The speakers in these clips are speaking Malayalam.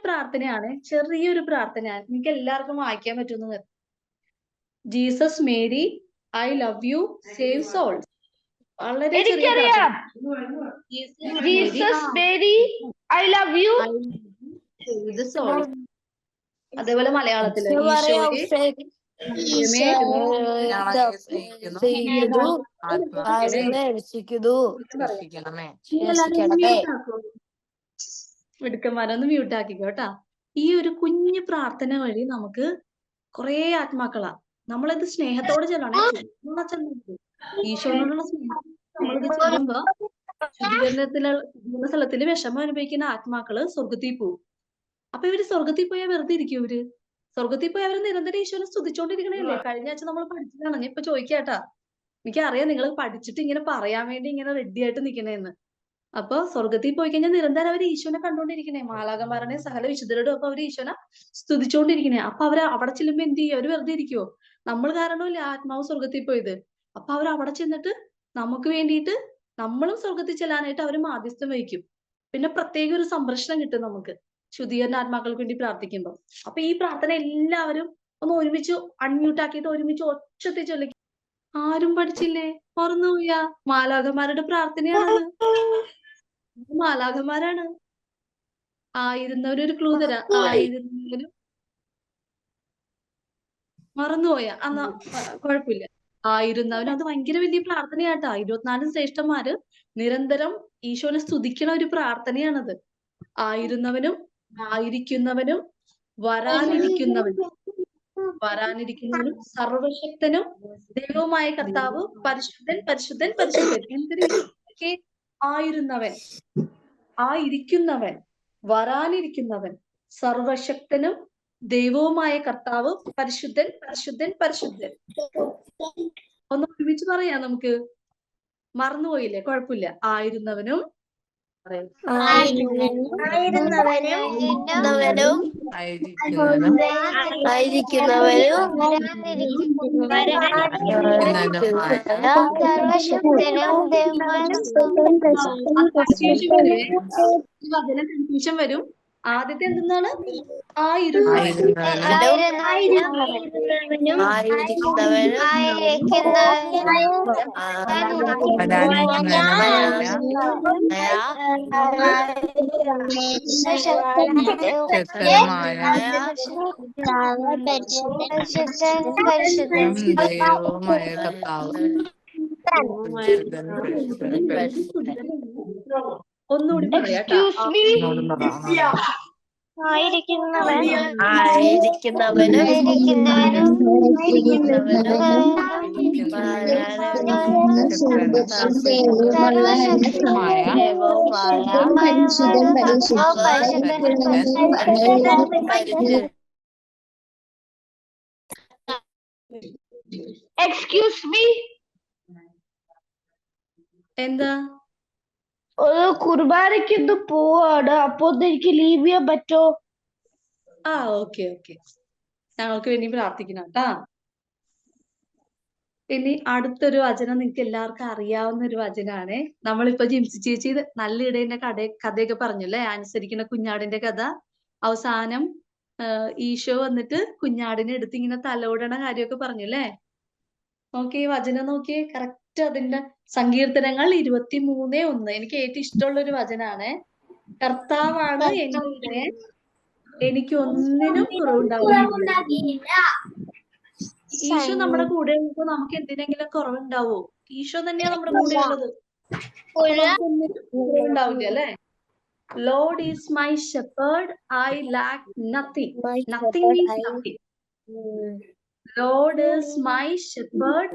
പ്രാർത്ഥനയാണ്, ചെറിയൊരു പ്രാർത്ഥനയാണ്. നിങ്ങൾക്ക് എല്ലാവർക്കും വായിക്കാൻ പറ്റുന്നത്. Jesus Mary I love you save souls. വളരെ ചെറിയ പ്രാർത്ഥന. Jesus Mary I love you save souls. അതേപോലെ മലയാളത്തില് ഈശോയെ മിടുക്കന്മാരൊന്ന് മ്യൂട്ട് ആക്കിക്കോട്ടാ. ഈ ഒരു കുഞ്ഞു പ്രാർത്ഥന വഴി നമുക്ക് കുറെ ആത്മാക്കളാ. നമ്മളിത് സ്നേഹത്തോടെ ചെല്ലണേ. ഈശോനോടുള്ള സ്നേഹം നമ്മളിത് ചെല്ലുമ്പോ ശുദ്ധീകരണ സ്ഥലത്തില് വിഷമം അനുഭവിക്കുന്ന ആത്മാക്കള് സ്വർഗത്തിൽ പോകും. അപ്പൊ ഇവര് സ്വർഗത്തിൽ പോയാൽ വെറുതെ ഇരിക്കും. ഇവര് സ്വർഗത്തിൽ പോയി അവര് നിരന്തരം ഈശോനെ സ്തുതിച്ചോണ്ടിരിക്കണല്ലേ. കഴിഞ്ഞ ആഴ്ച നമ്മൾ പഠിച്ചതാണ്. ഞാൻ ഇപ്പൊ ചോദിക്കാട്ടാ. എനിക്കറിയാം നിങ്ങൾ പഠിച്ചിട്ട് ഇങ്ങനെ പറയാൻ വേണ്ടി ഇങ്ങനെ റെഡി ആയിട്ട് നിക്കണേന്ന്. അപ്പൊ സ്വർഗത്തിൽ പോയി കഴിഞ്ഞാൽ നിരന്തരം അവര് ഈശോനെ കണ്ടോണ്ടിരിക്കണേ. മാലാഖമാരനെ സകല വിശുദ്ധരോടും അപ്പൊ അവര് ഈശോനെ സ്തുതിച്ചോണ്ടിരിക്കണേ. അപ്പൊ അവര് അവിടെ ചെല്ലുമ്പോ എന്ത് ചെയ്യും? അവര് വെറുതെ ഇരിക്കുവോ? നമ്മൾ കാരണമല്ലേ ആത്മാവ് സ്വർഗത്തിൽ പോയത്. അപ്പൊ അവർ അവിടെ ചെന്നിട്ട് നമുക്ക് വേണ്ടിയിട്ട് നമ്മളും സ്വർഗത്തിൽ ചെല്ലാനായിട്ട് അവര് മാധ്യസ്ഥം വഹിക്കും. പിന്നെ പ്രത്യേക ഒരു സംരക്ഷണം കിട്ടും നമുക്ക് ശുദ്ധീകരണ ആത്മാക്കൾക്ക് വേണ്ടി പ്രാർത്ഥിക്കുമ്പോൾ. അപ്പൊ ഈ പ്രാർത്ഥന എല്ലാവരും ഒന്ന് ഒരുമിച്ച് അൺമ്യൂട്ട് ആക്കിയിട്ട് ഒരുമിച്ച് ഒച്ചത്തിൽ ചൊല്ലിക്കും. ആരും പഠിച്ചില്ലേ? മറന്നുപോയ മാലാഖമാരുടെ പ്രാർത്ഥനയാണത്. മാലാഖമാരാണ്. ആയിരുന്നവരൊരു ക്ലൂ തരാം. ആയിരുന്നവരും മറന്നുപോയ എന്നാ കുഴപ്പമില്ല. ആയിരുന്നവരും അത് ഭയങ്കര വലിയ പ്രാർത്ഥനയാട്ടാ. 24 ശ്രേഷ്ഠന്മാര് നിരന്തരം ഈശോനെ സ്തുതിക്കണ ഒരു പ്രാർത്ഥനയാണത്. ആയിരുന്നവനും ആയിരിക്കുന്നവനും വരാനിരിക്കുന്നവനും സർവശക്തനും ദൈവവുമായ കർത്താവ് പരിശുദ്ധൻ പരിശുദ്ധൻ പരിശുദ്ധൻ. എന്തൊരു ആയിരുന്നവൻ, ആയിരിക്കുന്നവൻ, വരാനിരിക്കുന്നവൻ, സർവശക്തനും ദൈവവുമായ കർത്താവ് പരിശുദ്ധൻ പരിശുദ്ധൻ പരിശുദ്ധൻ. ഒന്ന് ഒരുമിച്ച് പറയാം നമുക്ക്. മറന്നുപോയില്ലേ? കുഴപ്പമില്ല. ആയിരുന്നവനും കൺഫ്യൂഷൻ വരും. ആദ്യത്തെ എന്തെന്നാണ്? ഒന്നുകൂടി പറയാട്ടോ. എക്സ്ക്യൂസ് മീ, എന്താ? ഒരു കുർബാനയ്ക്ക് ഇന്ന് പോവാണ്. അപ്പൊ എനിക്ക് ലീവ് ചെയ്യാൻ പറ്റോ? Okay okay. ഞങ്ങൾക്ക് വേണ്ടി പ്രാർത്ഥിക്കണം കേട്ടാ. ഇനി അടുത്തൊരു വചനം നിങ്ങൾക്ക് എല്ലാവർക്കും അറിയാവുന്ന ഒരു വചനാണ്. നമ്മളിപ്പോ ജിംസി ചേച്ചി നല്ല ഇടേന്റെ കഥയൊക്കെ പറഞ്ഞല്ലേ, അനുസരിക്കുന്ന കുഞ്ഞാടിന്റെ കഥ. അവസാനം ഈശോ വന്നിട്ട് കുഞ്ഞാടിനെ എടുത്ത് ഇങ്ങനെ തലോടണ കാര്യമൊക്കെ പറഞ്ഞല്ലേ. നോക്കിയേ വചനം നോക്കിയേ. കറക്റ്റ് അതിന്റെ സങ്കീർത്തനങ്ങൾ 23:1. എനിക്ക് ഏറ്റവും ഇഷ്ടമുള്ള ഒരു വചനാണ്. കർത്താവാണ് എന്റെ ഇടയൻ, എനിക്ക് ഒന്നിനും കുറവുണ്ടാവില്ല. ഈശോ നമ്മുടെ കൂടെ ഉള്ളപ്പോ നമുക്ക് എന്തിനെങ്കിലും കുറവുണ്ടാവോ? ഈശോ തന്നെയാ നമ്മുടെ കൂടെ ഉള്ളത്. കുറവുണ്ടാവില്ല അല്ലെ. Lord is my shepherd, I lack nothing. Nothing means nothing. Lord is my shepherd,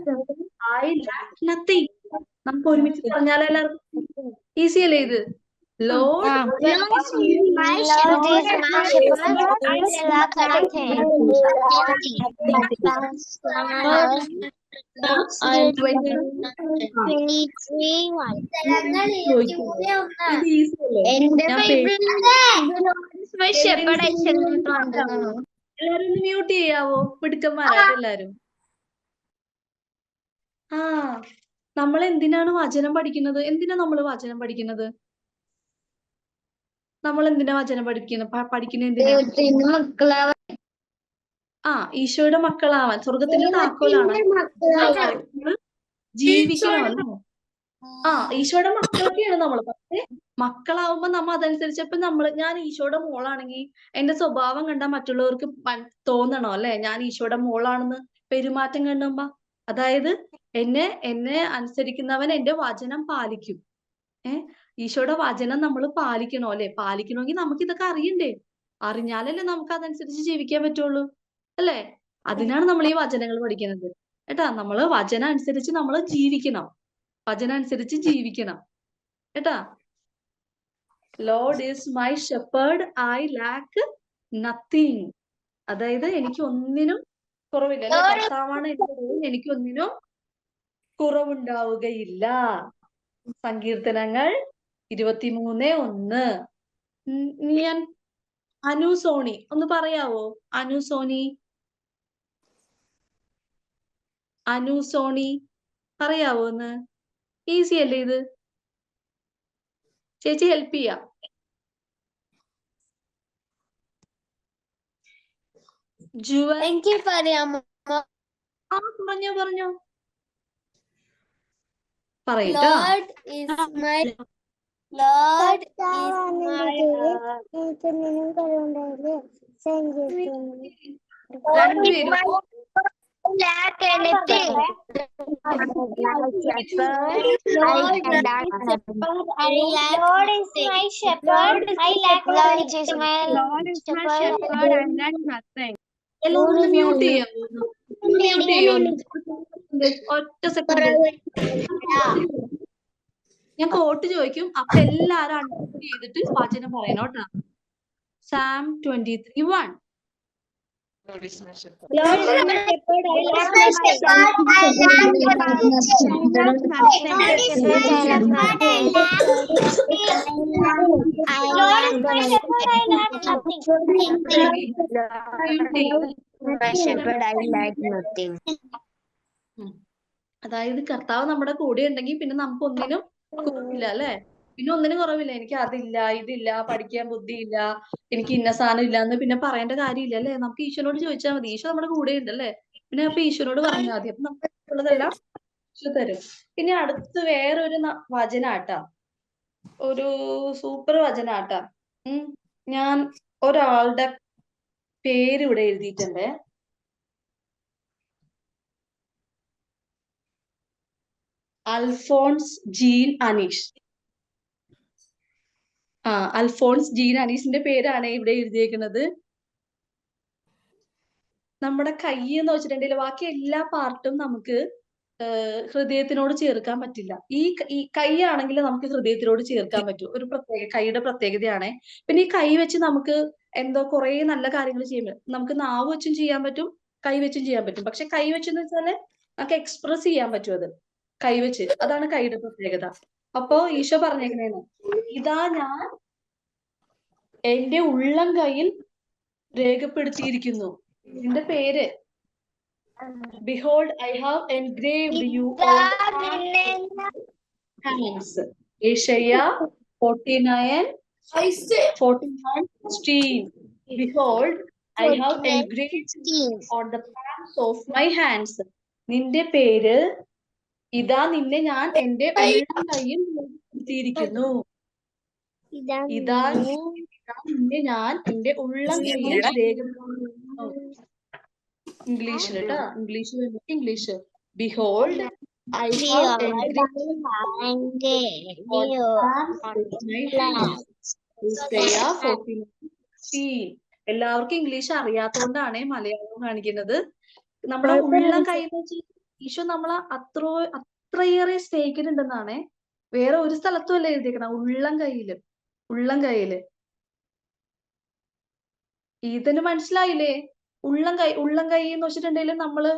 I lack nothing. നമുക്ക് ഒരുമിച്ച് പറഞ്ഞാലോ എല്ലാവർക്കും? ഈസി അല്ലേ ഇത്? ലോർഡ് എല്ലാരും മ്യൂട്ട് ചെയ്യാവോ? പിടുക്കന്മാരായിട്ട് എല്ലാരും. നമ്മൾ എന്തിനാണ് വചനം പഠിക്കുന്നത്? എന്തിനാ നമ്മൾ വചനം പഠിക്കുന്നത്? നമ്മൾ എന്തിനാ വചനം പഠിക്കുന്ന എന്തിനാ? ഈശോയുടെ മക്കളാവാൻ. സ്വർഗത്തിന്റെ താക്കോലാണ്. നമ്മള് ജീവിക്കണം അല്ലേ? ഈശോയുടെ മക്കളൊക്കെയാണ് നമ്മള്. പക്ഷെ മക്കളാവുമ്പോ നമ്മ അതനുസരിച്ച് ഇപ്പൊ ഞാൻ ഈശോയുടെ മോളാണെങ്കിൽ എന്റെ സ്വഭാവം കണ്ടാൽ മറ്റുള്ളവർക്ക് തോന്നണോ അല്ലെ ഞാൻ ഈശോയുടെ മോളാണെന്ന്? പെരുമാറ്റം കണ്ടുമ്പോ, അതായത് എന്നെ അനുസരിക്കുന്നവൻ എന്റെ വചനം പാലിക്കും. ഈശോയുടെ വചനം നമ്മൾ പാലിക്കണോ അല്ലെ? പാലിക്കണമെങ്കിൽ നമുക്ക് ഇതൊക്കെ അറിയണ്ടേ? അറിഞ്ഞാലല്ലേ നമുക്ക് അതനുസരിച്ച് ജീവിക്കാൻ പറ്റുള്ളൂ അല്ലേ? അതിനാണ് നമ്മൾ ഈ വചനങ്ങൾ പഠിക്കുന്നത് കേട്ടാ. നമ്മള് വചനം അനുസരിച്ച് നമ്മൾ ജീവിക്കണം. വചനം അനുസരിച്ച് ജീവിക്കണം കേട്ടാ. Lord is my shepherd, I lack nothing. അതായത് എനിക്ക് ഒന്നിനും കുറവില്ല അല്ലെ? കർത്താവാണ് എന്റെ, എനിക്ക് ഒന്നിനും കുറവുണ്ടാവുകയില്ല. സങ്കീർത്തനങ്ങൾ 23:1. ഞാൻ അനു സോണി ഒന്ന് പറയാവോ? അനു സോണി പറയാവോ ഒന്ന്? ഈസി അല്ലേ ഇത്? ചേച്ചി ഹെൽപ്പ് ചെയ്യാം. എനിക്ക് പറയാമോ? പറഞ്ഞോ പറയട്ടാ. Lord is my shepherd, I lack nothing. എല്ലാവരും മ്യൂട്ട് ചെയ്യാമോ? ഒറ്റ സെക്കൻഡ് ഞാൻ കോട്ട് ചോദിക്കും. അപ്പൊ എല്ലാരും അൺമ്യൂട്ട് ചെയ്തിട്ട് വചനം പറയണം കേട്ടോ. Psalm 23:1. Lord is my shepherd, I lack nothing. അതായത് കർത്താവ് നമ്മുടെ കൂടെ ഉണ്ടെങ്കിൽ പിന്നെ നമുക്ക് ഒന്നിനും കുറവില്ല അല്ലെ? പിന്നെ ഒന്നിനും കുറവില്ല. എനിക്ക് അതില്ല, ഇതില്ല, പഠിക്കാൻ ബുദ്ധിയില്ല, എനിക്ക് ഇന്ന സാധനം ഇല്ല എന്ന് പിന്നെ പറയേണ്ട കാര്യമില്ല അല്ലെ? നമുക്ക് ഈശോനോട് ചോദിച്ചാൽ മതി. ഈശോ നമ്മുടെ കൂടെ ഉണ്ട് അല്ലെ? പിന്നെ അപ്പൊ ഈശോനോട് പറഞ്ഞാൽ മതി. അപ്പൊ നമുക്കുള്ളതെല്ലാം ഈശോ തരും. പിന്നെ അടുത്ത് വേറൊരു വചനാട്ടാ, ഒരു സൂപ്പർ വചനാട്ടാ. ഞാൻ ഒരാളുടെ പേര് ഇവിടെ എഴുതിയിട്ടുണ്ട്. അൽഫോൺസ് ജീൻ അനീഷ്. അൽഫോൺസ് ജീൻ അനീഷിന്റെ പേരാണ് ഇവിടെ എഴുതിയേക്കുന്നത്. നമ്മുടെ കൈ എന്ന് വെച്ചിട്ടുണ്ടെങ്കിൽ ബാക്കി എല്ലാ പാർട്ടും നമുക്ക് ഹൃദയത്തിനോട് ചേർക്കാൻ പറ്റില്ല. ഈ കൈ ആണെങ്കിൽ നമുക്ക് ഹൃദയത്തിനോട് ചേർക്കാൻ പറ്റും. ഒരു കൈയുടെ പ്രത്യേകതയാണ്. പിന്നെ ഈ കൈ വെച്ച് നമുക്ക് എന്തോ കുറെ നല്ല കാര്യങ്ങൾ ചെയ്യാൻ. നമുക്ക് നാവ് വെച്ചും ചെയ്യാൻ പറ്റും, കൈ വെച്ചും ചെയ്യാൻ പറ്റും. പക്ഷെ കൈ വെച്ചെന്ന് വെച്ചാല് നമുക്ക് എക്സ്പ്രസ് ചെയ്യാൻ പറ്റും അത് കൈവച്ച്. അതാണ് കൈയുടെ പ്രത്യേകത. അപ്പോ ഈശോ പറഞ്ഞേക്കണേന്ന്, ഇതാ ഞാൻ എന്റെ ഉള്ളം കൈയിൽ രേഖപ്പെടുത്തിയിരിക്കുന്നു നിന്റെ പേര്. Behold, I have engraved you on hands. Isaiah 49:16. Behold, I have engraved you on the palms of my hands. നിന്റെ പേര് ഇതാ നിന്നെ ഞാൻ എന്റെ ഉള്ളം കൈയിൽ രേഖപ്പെടുത്തിയിരിക്കുന്നു. ഇതാ നിന്നെ ഞാൻ എന്റെ ഉള്ളം കൈയിൽ രേഖപ്പെടുത്തിയിരിക്കുന്നു. ഇംഗ്ലീഷിൽ കേട്ടോ, English. Behold, I have engraved Isaiah 49:16. എല്ലാവർക്കും ഇംഗ്ലീഷ് അറിയാത്തോണ്ടാണ് മലയാളം കാണിക്കുന്നത്. നമ്മുടെ ഉള്ളം കൈ വെച്ച് ഈശോ നമ്മളെ അത്രയേറെ സ്നേഹിക്കുന്നുണ്ടെന്നാണ്. വേറെ ഒരു സ്ഥലത്തും അല്ല എഴുതിയേക്കണം. ഉള്ളം കൈയില്. ഇതിന് മനസ്സിലായില്ലേ? ഉള്ളം കൈ എന്ന് വെച്ചിട്ടുണ്ടെങ്കിൽ നമ്മള്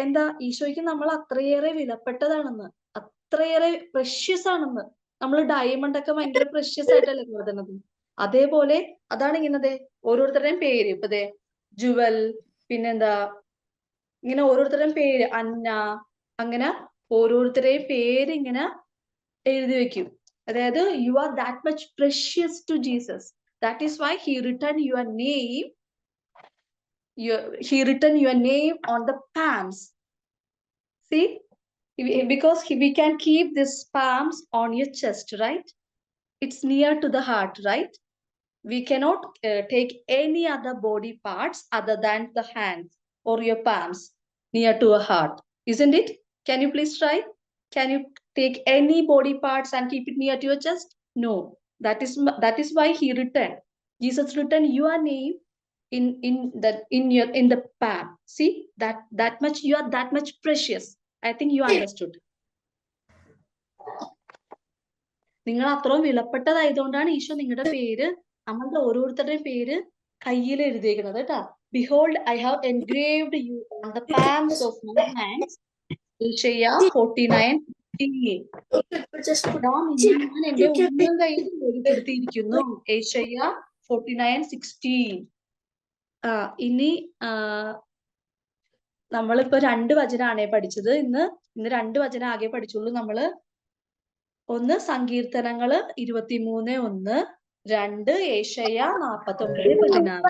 എന്താ, ഈശോയ്ക്ക് നമ്മൾ അത്രയേറെ വിലപ്പെട്ടതാണെന്ന്, അത്രയേറെ പ്രഷ്യസ് ആണെന്ന്. നമ്മൾ ഡയമണ്ട് ഒക്കെ ഭയങ്കര പ്രഷ്യസ് ആയിട്ടല്ലേ കരുതുന്നത്. അതേപോലെ അതാണ് ഇങ്ങനെ ഓരോരുത്തരുടെയും പേര്. ഇപ്പൊ ജുവൽ, പിന്നെന്താ, ഇങ്ങനെ ഓരോരുത്തരുടെയും പേര്, അന്ന, അങ്ങനെ ഓരോരുത്തരുടെയും പേര് ഇങ്ങനെ എഴുതി വെക്കും. അതായത് you are that much precious to Jesus. That is why he written your name. He written your name on the palms. See, because we can keep these palms on your chest, right? It's near to the heart, right? We cannot take any other body parts other than the hands or your palms near to a heart, isn't it? Can you please try? Can you take any body parts and keep it near to your chest? No. That is why he written, Jesus written your name in the palm. See, that much you are that much precious. I think you understood. നിങ്ങൾ അത്രയും വിലപ്പെട്ടതായതുകൊണ്ടാണ് ഈശോ നിങ്ങളുടെ പേര്, നമ്മളുടെ ഓരോരുത്തരുടെയും പേര് കയ്യിൽ എഴുതിയേക്കുന്നത് കേട്ടാ. Behold, I have engraved you on the palms of my hands. Isaiah 49:16. ഞാൻ എന്റെ ഉള്ളം കയ്യിൽ രേഖപ്പെടുത്തിയിരിക്കുന്നു. Isaiah 49:16. ഇനി നമ്മളിപ്പോ 2 വചനാണേ പഠിച്ചത്. ഇന്ന് 2 വചനം ആകെ പഠിച്ചുള്ളൂ നമ്മള്. ഒന്ന് സങ്കീർത്തനങ്ങള് 23:1, 2 യേശയ്യ 49:16.